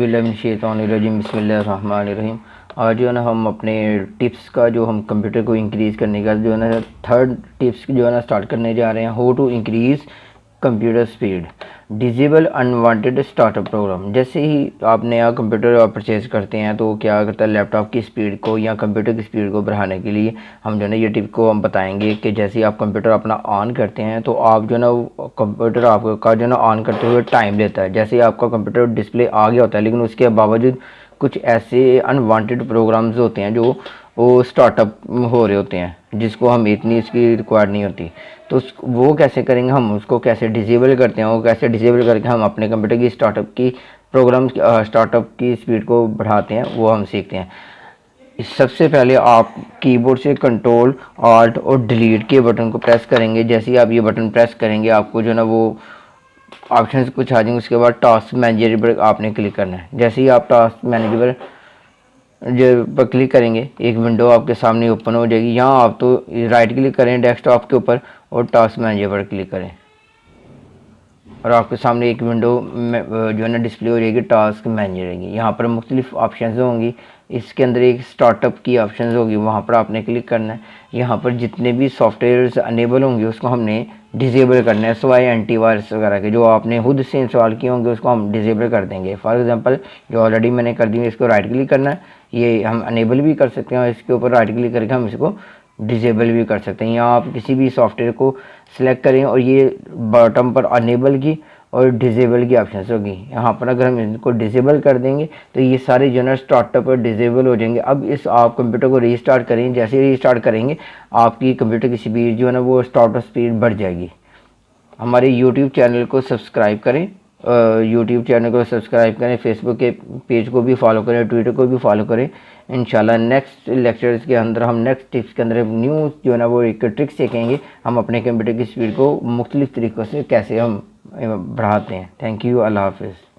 औज़ुबिल्लाहिमिनश्शैतानिर्रजीम बिस्मिल्लाहिर्रहमानिर्रहीम। आज जो है ना हम अपने टिप्स का जो हम कंप्यूटर को इंक्रीज़ करने का जो है ना थर्ड टिप्स जो है ना स्टार्ट करने जा रहे हैं। How to increase computer speed, disable unwanted startup program. जैसे ही आप नया कंप्यूटर परचेज़ करते हैं तो क्या करता है, लैपटॉप की स्पीड को या कंप्यूटर की स्पीड को बढ़ाने के लिए हम जो है ना ये टिप को हम बताएंगे कि जैसे ही आप कंप्यूटर अपना ऑन करते हैं तो आप जो है ना कंप्यूटर आपका जो है ना ऑन करते हुए टाइम लेता है। जैसे ही आपका कंप्यूटर डिस्प्ले आ गया होता है, लेकिन उसके बावजूद कुछ ऐसे अनवांटेड प्रोग्राम्स होते हैं जो वो स्टार्टअप हो रहे होते हैं, जिसको हम इतनी इसकी रिक्वायर नहीं होती। तो वो कैसे करेंगे, हम उसको कैसे डिसेबल करते हैं, वो कैसे डिसेबल करके हम अपने कंप्यूटर की स्टार्टअप की प्रोग्राम स्टार्टअप की स्पीड को बढ़ाते हैं, वो हम सीखते हैं। सबसे पहले आप कीबोर्ड से कंट्रोल ऑल्ट और डिलीट के बटन को प्रेस करेंगे। जैसे ही आप ये बटन प्रेस करेंगे आपको जो है ना वो ऑप्शंस कुछ आ जाएंगे। उसके बाद टास्क मैनेजर पर आपने क्लिक करना है। जैसे ही आप टास्क मैनेजर पर क्लिक करेंगे एक विंडो आपके सामने ओपन हो जाएगी। यहाँ आप तो राइट क्लिक करें डेस्कटॉप के ऊपर और टास्क मैनेजर पर क्लिक करें और आपके सामने एक विंडो जो है ना डिस्प्ले हो जाएगी, टास्क मैनेजर रहेगी। यहाँ पर मुख्तलिफ ऑप्शंस होंगी। इसके अंदर एक स्टार्टअप की ऑप्शंस होगी, वहाँ पर आपने क्लिक करना है। यहाँ पर जितने भी सॉफ्टवेयर्स अनेबल होंगे उसको हमने डिसेबल करना है, सिवाय एंटीवायरस वगैरह के। जो आपने खुद से इंस्टॉल किए होंगे उसको हम डिसेबल कर देंगे। फॉर एग्जांपल जो ऑलरेडी मैंने कर दी है, इसको राइट क्लिक करना है। ये हम अनेबल भी कर सकते हैं और इसके ऊपर राइट क्लिक करके हम इसको डिसेबल भी कर सकते हैं। यहाँ आप किसी भी सॉफ्टवेयर को सिलेक्ट करें और ये बॉटम पर अनेबल की और डिसेबल की ऑप्शन होगी। यहाँ पर अगर हम इनको डिसेबल कर देंगे तो ये सारे जो है स्टार्टअप पर डिसेबल हो जाएंगे। अब इस आप कंप्यूटर को रीस्टार्ट करें, जैसे ही रीस्टार्ट करेंगे आपकी कंप्यूटर की स्पीड जो है ना वो स्टार्टअप स्पीड बढ़ जाएगी। हमारे यूट्यूब चैनल को सब्सक्राइब करें, फेसबुक के पेज को भी फॉलो करें, ट्विटर को भी फॉलो करें। इंशाल्लाह नेक्स्ट लेक्चर्स के अंदर हम नेक्स्ट टिप्स के अंदर न्यू जो है ना वो एक ट्रिक सीखेंगे, हम अपने कंप्यूटर की स्पीड को मुख्तलिफ तरीक़ों से कैसे हम बढ़ाते हैं। थैंक यू, अल्लाह हाफिज़।